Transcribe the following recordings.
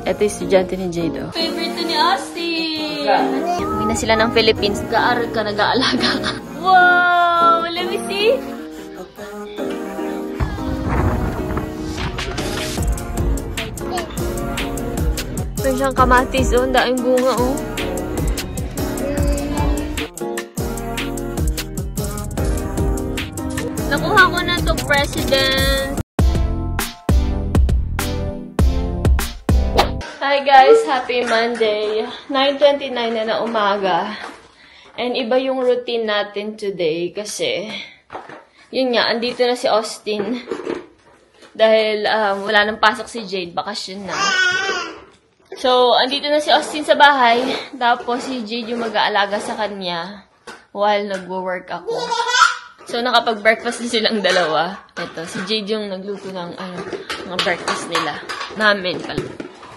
Ito yung estudyante ni Jade. Favorite to ni Austin! Uwi na sila ng Philippines. Nag-aaral ka, nag-aalaga ka. Wow! Let me see! Ito siyang kamatis, oh. Ang daing bunga, oh. Nakuha ko na to, President. Hi guys, happy Monday. 9:29 na umaga. And iba yung routine natin today kasi yun nga, andito na si Austin. Dahil wala nang pasok si Jade, bakasyon na. So, andito na si Austin sa bahay. Tapos si Jade yung mag-aalaga sa kanya while nagwo-work ako. So, nakapag-breakfast na silang dalawa. Ito, si Jade yung nagluto ng mga breakfast nila. Namin pala.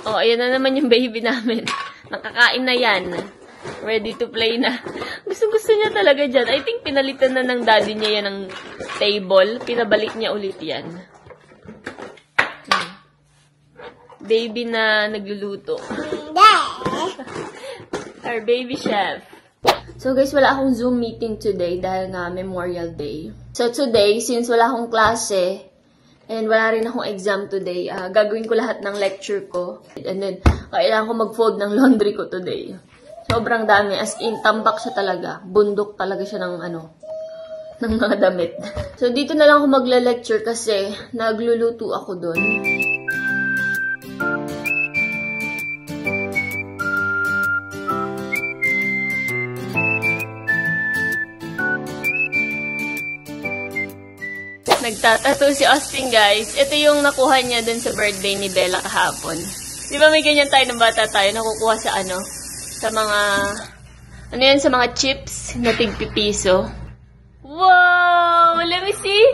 Oh, ayan na naman yung baby namin. Nakakain na yan. Ready to play na. Gusto-gusto niya talaga dyan. I think pinalitan na ng daddy niya yan ng table. Pinabalik niya ulit yan. Baby na nagluluto. Our baby chef. So guys, wala akong Zoom meeting today dahil nga Memorial Day. So today, since wala akong klase, and wala rin akong exam today, gagawin ko lahat ng lecture ko. And then, kailangan ko mag-fold ng laundry ko today. Sobrang dami. As in, tambak siya talaga. Bundok talaga siya ng ng mga damit. So, dito na lang ako magla-lecture kasi nagluluto ako doon. Nagtatato si Austin, guys. Ito yung nakuha niya dun sa birthday ni Bella kahapon. Di ba may ganyan tayo ng bata tayo? Nakukuha sa sa mga, sa mga chips na tig-pipiso. Wow! Let me see!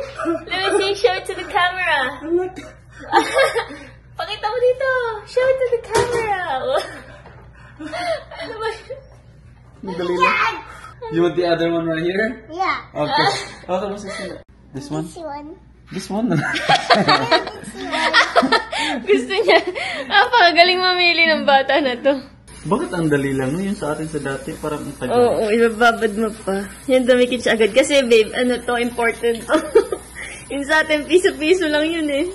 Let me see! Show it to the camera! Pakita mo dito! Show it to the camera! Ano ba yun? You want the other one right here? Yeah. Okay. Okay, what's this one? This one? This one? Gusto niya. Napakagaling mamili ng bata na to. Bakit ang dali lang? Yung sa atin sa dati, parang ang tagal. Oo, ibababad mo pa. Yan, dumikit siya agad. Kasi babe, important to. Yung sa atin, piso-piso lang yun eh.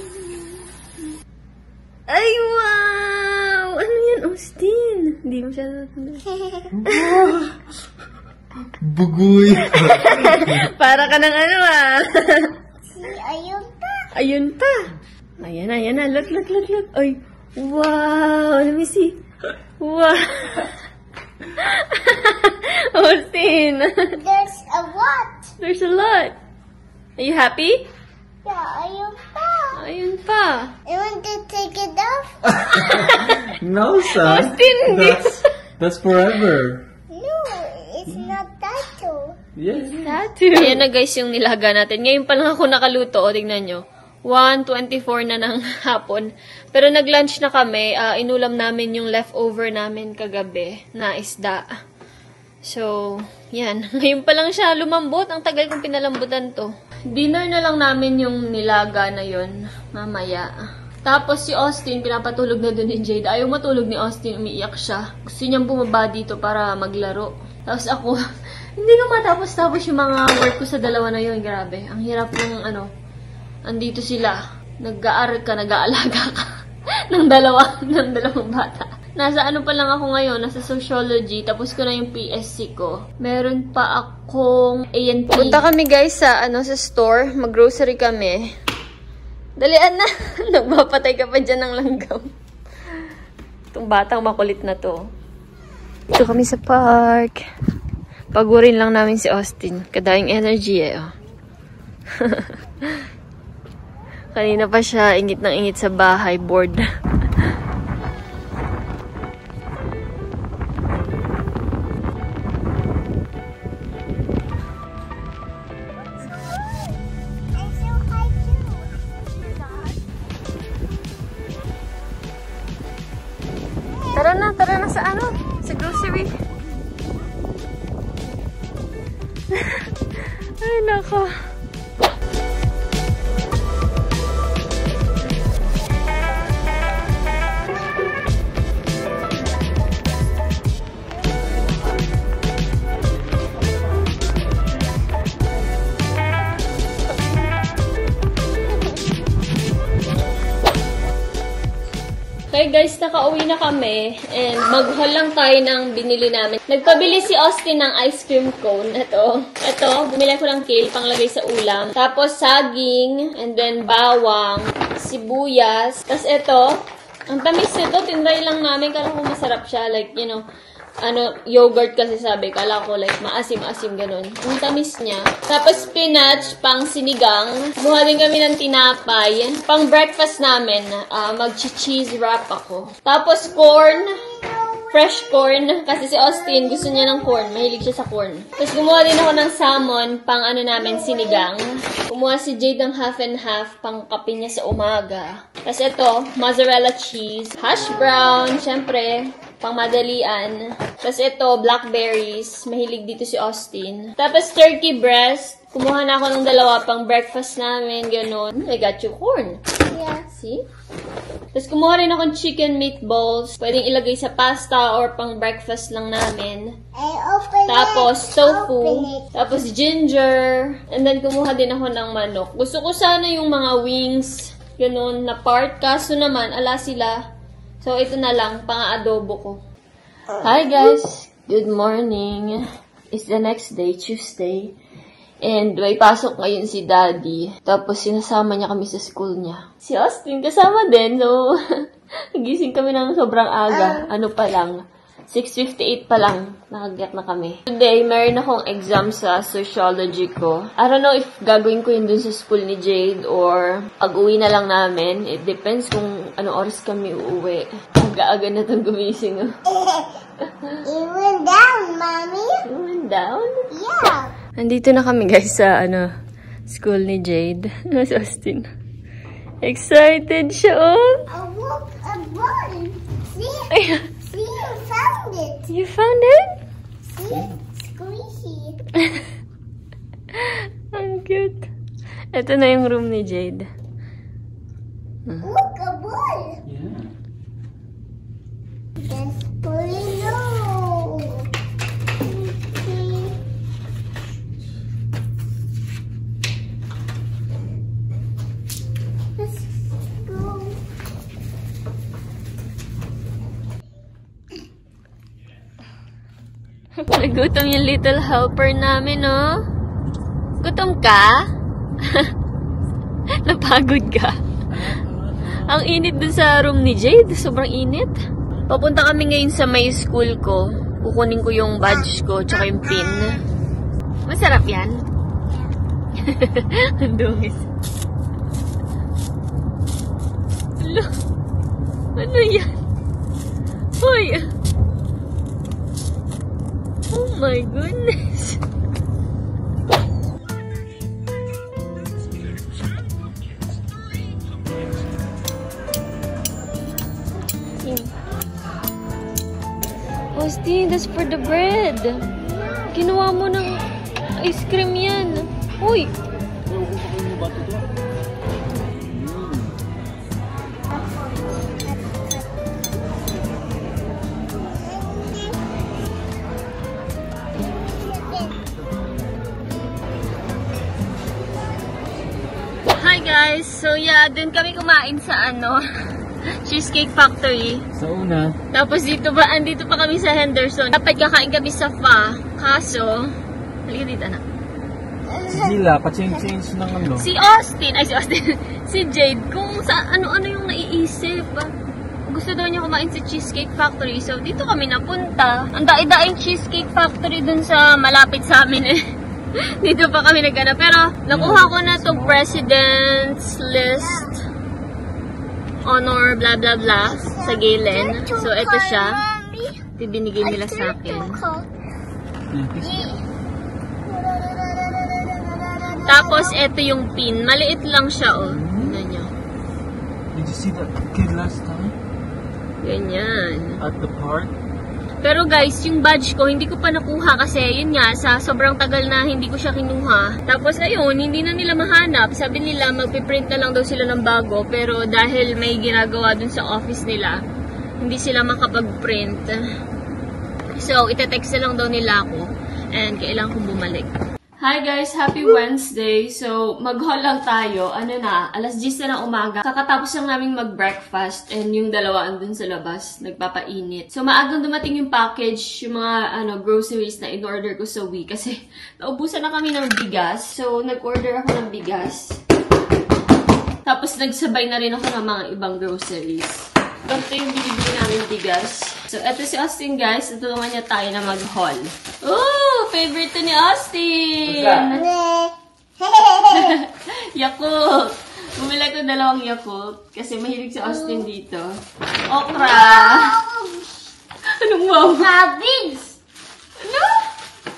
Ay, wow! Ano yan, Austin? Hindi mo siya natanda. Bugoy! Para ka ng Ayun pa. Ayun pa. Ayan na. Look. Ay, wow! Let me see. Wow! Austin! There's a lot. There's a lot. Are you happy? Yeah, ayun pa. Ayun pa. You want to take it off? No, son. Austin, That's forever. No, it's not tattoo. Yes. Tattoo. Ayan na guys yung nilaga natin. Ngayon pa lang ako nakaluto. O, tingnan nyo. 1:24 na ng hapon. Pero nag-lunch na kami. Inulam namin yung leftover namin kagabi na isda. So, yan. Ngayon pa lang siya lumambot. Ang tagal kong pinalambutan to. Dinner na lang namin yung nilaga na yun. Mamaya. Tapos si Austin, pinapatulog na dun ni Jade. Ayaw matulog ni Austin. Umiiyak siya. Gusto niyang bumaba dito para maglaro. Tapos ako, hindi ko matapos-tapos yung mga work ko sa dalawa na yun. Grabe. Ang hirap ng andito sila. Nag-aaral ka, nag-aalaga ka. ng dalawang bata. Nasa pa lang ako ngayon, nasa sociology, tapos ko na yung PSC ko. Meron pa akong A&P. Punta kami guys sa store, mag-grocery kami. Dalian na! Nagpapatay ka pa dyan ng langgam. Itong batang makulit na to. Ito kami sa park. Pagurin lang namin si Austin. Kadayang energy eh. Oh. Kanina pa siya, ingit ng ingit sa bahay, bored. Tara na sa sa grocery. Ay, nako. guys, nakauwi na kami. And mag-haul lang tayo ng binili namin. Nagpabili si Austin ng ice cream cone. Ito, bumili ko ng kale panglagay sa ulam. Tapos saging, and then bawang, sibuyas. Tapos ito, ang tamis nito, tinry lang namin. Kala ko masarap siya. Like, you know, yogurt kasi sabi. Kala ko like maasim-asim ganun. Ang tamis niya. Tapos spinach, pang sinigang. Buha din kami ng tinapay. Pang breakfast namin, mag-cheese wrap ako. Tapos corn. Fresh corn. Kasi si Austin, gusto niya ng corn. Mahilig siya sa corn. Tapos gumawa din ako ng salmon, pang namin, sinigang. Kumuha si Jade ng half and half, pang kape niya sa umaga. Tapos ito, mozzarella cheese. Hash brown, syempre, pang madalian. Tapos ito, blackberries. Mahilig dito si Austin. Tapos turkey breast. Kumuha na ako ng dalawa, pang breakfast namin, ganun. I got you corn. Yeah. See? Tapos kumuha rin akong chicken meatballs. Pwedeng ilagay sa pasta or pang breakfast lang namin. Tapos tofu. Tapos ginger. And then kumuha din ako ng manok. Gusto ko sana yung mga wings, ganun, na part. Kaso naman, ala sila. So ito na lang, pang-adobo ko. Hi guys! Good morning. It's the next day, Tuesday. And may pasok ngayon si Daddy. Tapos sinasama niya kami sa school niya. Si Austin kasama din. So, nagising kami ng sobrang aga. Ano pa lang. 6:58 pa lang. Nakagat na kami. Today, meron akong exam sa sociology ko. I don't know if gagawin ko yun dun sa school ni Jade or pag-uwi na lang namin. It depends kung anong oras kami uuwi. Aga-aga na itong gumising. It went down, Mommy. It went down? Yeah. Nandito na kami guys sa school ni Jade. Si Austin. Excited siya, oh! I woke a ball. See? Ay. See, you found it. You found it? See? Squishy. Ang cute. Ito na yung room ni Jade. Look, a ball. Yeah. Just pull it low. Let's go. Nagutom yung little helper namin, no? Gutom ka? Napagod ka? Ang init dun sa room ni Jade. Sobrang init. Papunta kami ngayon sa may school ko. Kukunin ko yung badge ko tsaka yung pin. Masarap yan? Ang dungis. Hello? Ano yan? Hoy! Oh my goodness! Austin, that's for the bread. Ginawa mo ng ice cream yan. Uy! Hi guys! So yeah, dun kami kumain sa Cheesecake Factory. Sa una. Tapos andito pa kami sa Henderson. Dapat kakain kami sa Fa. Kaso, halika dito na. Si Zila, pa-change ng ano. Si Austin, si Jade, kung sa ano-ano yung naiisip. Gusto daw niya kumain sa Cheesecake Factory. So, dito kami napunta. Ang daing Cheesecake Factory dun sa malapit sa amin eh. Dito pa kami nagana. Pero, nakuha ko na itong President's List. Honor, blah, blah, blah. Sa Galen. So, ito siya. Ito binigay nila sa akin. Tapos, ito yung pin. Maliit lang siya, oh. Tignan nyo. Did you see that kid last time? Ganyan. At the park? Pero guys, yung badge ko, hindi ko pa nakuha kasi yun nga, sa sobrang tagal na hindi ko siya kinuha. Tapos ayun, hindi na nila mahanap. Sabi nila, magpiprint na lang daw sila ng bago. Pero dahil may ginagawa dun sa office nila, hindi sila makapag-print. So, itetext na lang daw nila ako. And kailangan kong bumalik. Hi guys! Happy Wednesday! So, mag-haul lang tayo. Ano na, alas 10 na ng umaga. Kakatapos lang namin mag-breakfast and yung dalawa andun sa labas, nagpapainit. So, maagang dumating yung package, yung mga groceries na in-order ko sa week. Kasi, naubusan na kami ng bigas. So, nag-order ako ng bigas. Tapos, nagsabay na rin ako ng mga ibang groceries. Ganito yung binibili namin bigas. So, eto si Austin, guys. Natulungan niya tayo na mag-haul. Oh! Favorite to ni Austin! Yakult! Bumili ko 2 Yakult. Kasi mahilig si Austin dito. Okra! Anong wow? Cabbage. Ano?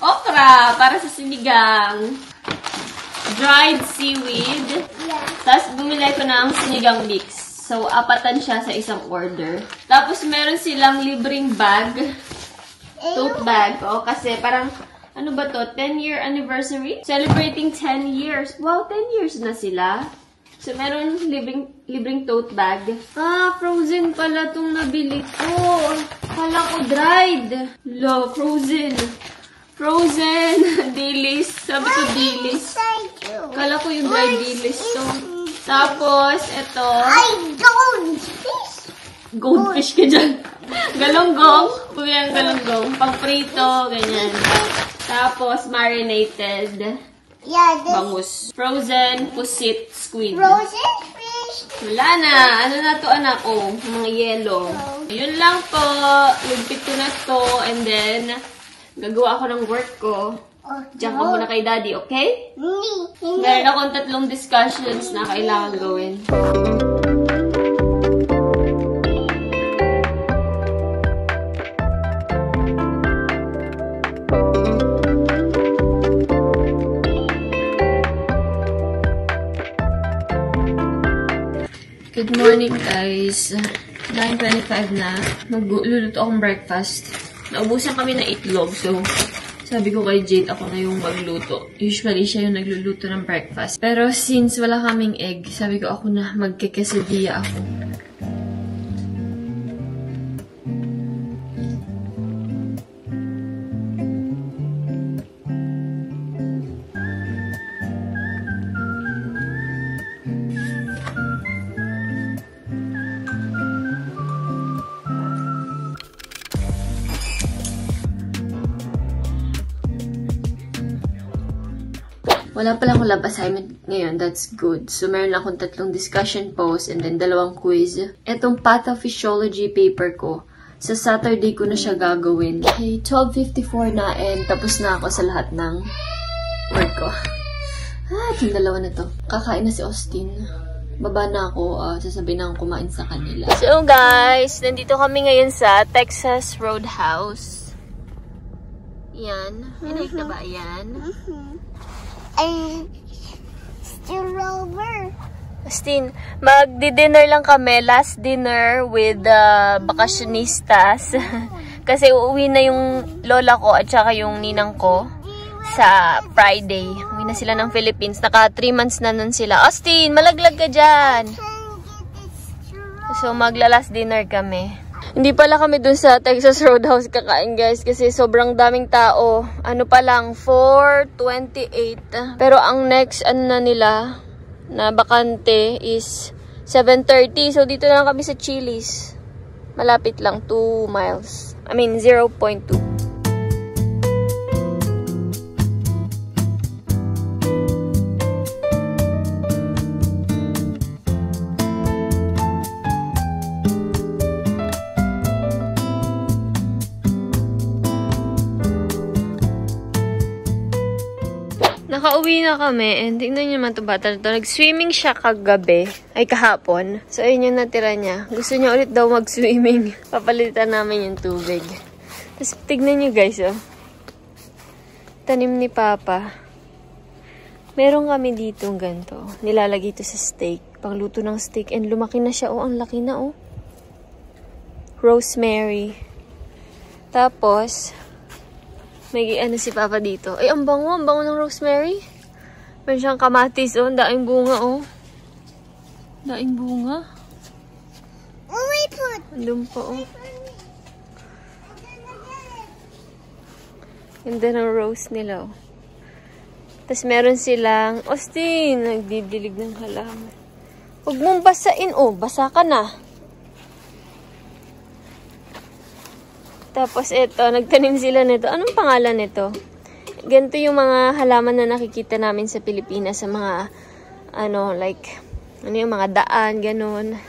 Okra! Para sa sinigang. Dried seaweed. Yeah. Tapos, bumili ko ng sinigang mix. So, 4 siya sa isang order. Tapos, meron silang libreng bag. Tote bag. O, kasi parang, ano ba to? 10-year anniversary? Celebrating 10 years. Wow, 10 years na sila. So, meron libreng tote bag. Ah, frozen pala itong nabili ko. Kala ko dried. Lo, frozen. Frozen. Dilis. Sabi ko dilis. Kala ko yung dried dilis to. Tapos, ito. I don't fish. Goldfish ka dyan. Galonggong. Pumili ang galonggong. Pang-prito, ganyan. Tapos, marinated. Yeah, this Bangus. Frozen pusit squid. frozen fish. Wala na. Ano na to, anak? Oh, mga yellow. Yun lang po. Lugpit ko na to. And then, gagawa ako ng work ko. Diyan ka muna kay daddy, okay? Meron akong 3 discussions na kailangan gawin. Good morning, guys. 9:25 na. Magluluto akong breakfast. Naubusan kami ng itlog, so sabi ko kay Jade, ako na yung magluto. Usually, siya yung nagluluto ng breakfast. Pero since wala kaming egg, sabi ko ako na magke-quesadilla ako. Wala pala akong lab assignment ngayon. That's good. So, meron akong 3 discussion posts and then 2 quiz. Etong pathophysiology paper ko, sa Saturday ko na siya gagawin. Okay, 12:54 na and tapos na ako sa lahat ng work ko. Itong 2 na to. Kakain na si Austin. Baba na ako. Sasabihin na akong kumain sa kanila. So, guys, nandito kami ngayon sa Texas Roadhouse. Yan. Inaik na ba yan? And still over. Austin, magdi-dinner lang kami. Last dinner with bakasyonistas. Kasi uuwi na yung lola ko at saka yung ninang ko sa Friday. Uwi na sila ng Philippines. Naka 3 months na nun sila. Austin, malaglag ka dyan. So, magla-last dinner kami. Hindi pala kami dun sa Texas Roadhouse kakain, guys, kasi sobrang daming tao. Ano pa lang, 4:28. Pero ang next, na nila, na bakante is 7:30. So, dito na lang kami sa Chili's. Malapit lang, 2 miles. I mean, 0.2. Nakauwi na kami and tingnan nyo naman ito bata na ito. Nag-swimming siya kagabi. Ay, kahapon. So, ayun yung natira niya. Gusto niya ulit daw mag-swimming. Papalitan namin yung tubig. Tapos, tignan nyo guys, oh. Tanim ni Papa. Meron kami dito ganito. Nilalagay ito sa steak. Pangluto ng steak. And lumaki na siya, oh. Ang laki na, oh. Rosemary. Tapos, may ano si Papa dito. Ay, ang bango ng rosemary. Meron siyang kamatis, oh. Daing bunga, oh. Daing bunga. Oh, wait, put. Andun pa, oh. Ganda ng rose nila, oh. Tapos meron silang, Austin, nagdidilig ng halaman. Huwag mong basain. Oh, basa ka na. Tapos ito, nagtanim sila nito. Anong pangalan nito? Ganito yung mga halaman na nakikita namin sa Pilipinas sa mga, yung mga daan, ganun.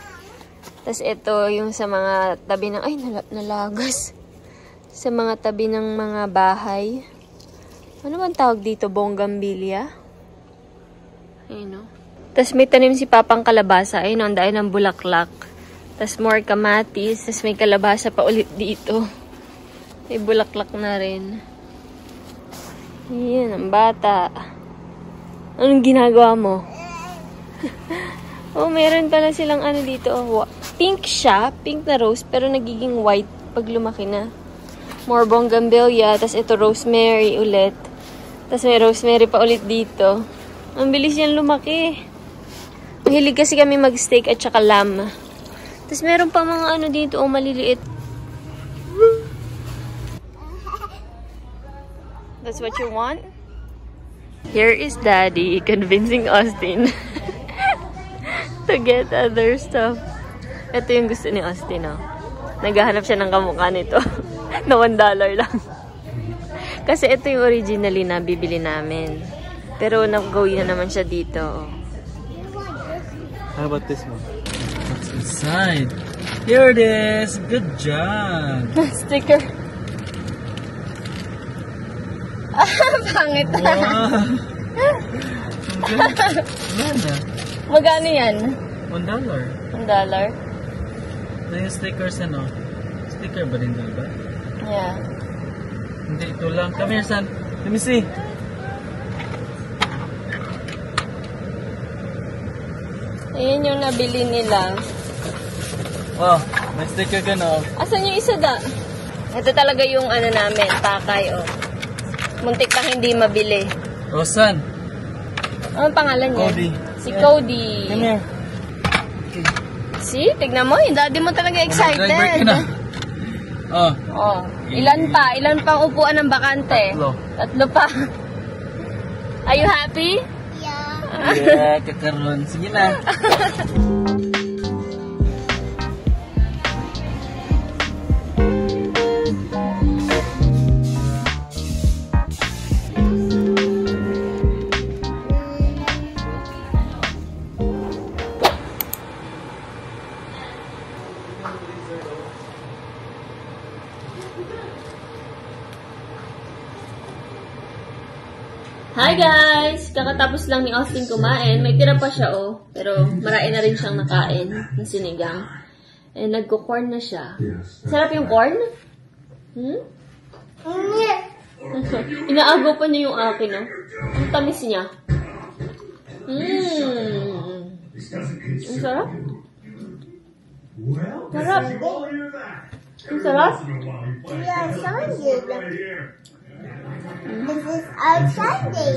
Tapos ito, yung sa mga tabi ng, nalagas. Sa mga tabi ng mga bahay. Ano bang tawag dito? Bougainvillea? Ayun, no? Tapos may tanim si Papang kalabasa. Ayun, ang dahil ng bulaklak. Tapos more kamatis. Tapos may kalabasa pa ulit dito. May bulaklak na rin. Ayan, ang bata. Anong ginagawa mo? Oh, meron pala silang dito. Oh, pink siya. Pink na rose. Pero nagiging white pag lumaki na. More bougainvillea. Tapos ito rosemary ulit. Tapos may rosemary pa ulit dito. Ang bilis yan lumaki. Mahilig kasi kami mag-steak at saka lamb. Tapos meron pa mga dito. Oh, maliliit. That's what you want? Here is Daddy convincing Austin to get other stuff. Ito yung gusto ni Austin, oh. Naghahanap siya ng kamukha nito. Na $1 lang. Kasi ito yung originally na bibili namin. Pero nag-gawin na naman siya dito. Oh. How about this one? What's inside? Here it is! Good job! Sticker. Pangit. Wow! Ganda. Magkano yan? $1. $1? Ito yung stickers Sticker ba din ba? Yeah. Hindi, ito lang. Come here, son. Let me see. Ayan yung nabili nila. Oh, may sticker ka na. Asan yung isa da? Ito talaga yung namin, pakay, oh. Muntik pang hindi mabili. Oh, son. Anong pangalan niya? Cody. Si Cody. Come here. See? Tignan mo, yung daddy mo talaga excited. Driver ka na. Oh. Oh, ilan pa? Ilan pang upuan ng bakante? 3. 3 pa. Are you happy? Yeah. Yeah, kakaroon. Sige na. Hi guys! Kakatapos lang ni Austin kumain. May tira pa siya, oh. Pero marami na rin siyang nakain ng sinigang. And nagko-corn na siya. Sarap yung corn? Hmm? Inaagaw pa niya yung akin, no? Ang tamis niya. Ang sarap. Sarap. Ang sarap. Yeah, Sunday. This is our Sunday.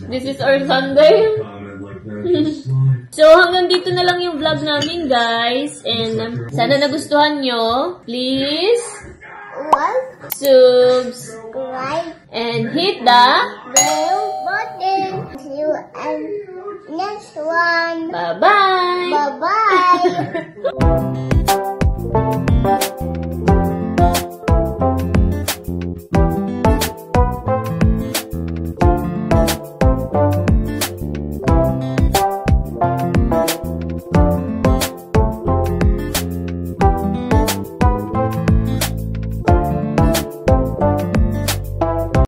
This is our Sunday. So, hanggang dito na lang yung vlog namin, guys. And sana nagustuhan nyo. Please Like, subscribe and hit the bell button. See you and next one. bye-bye. Bye-bye.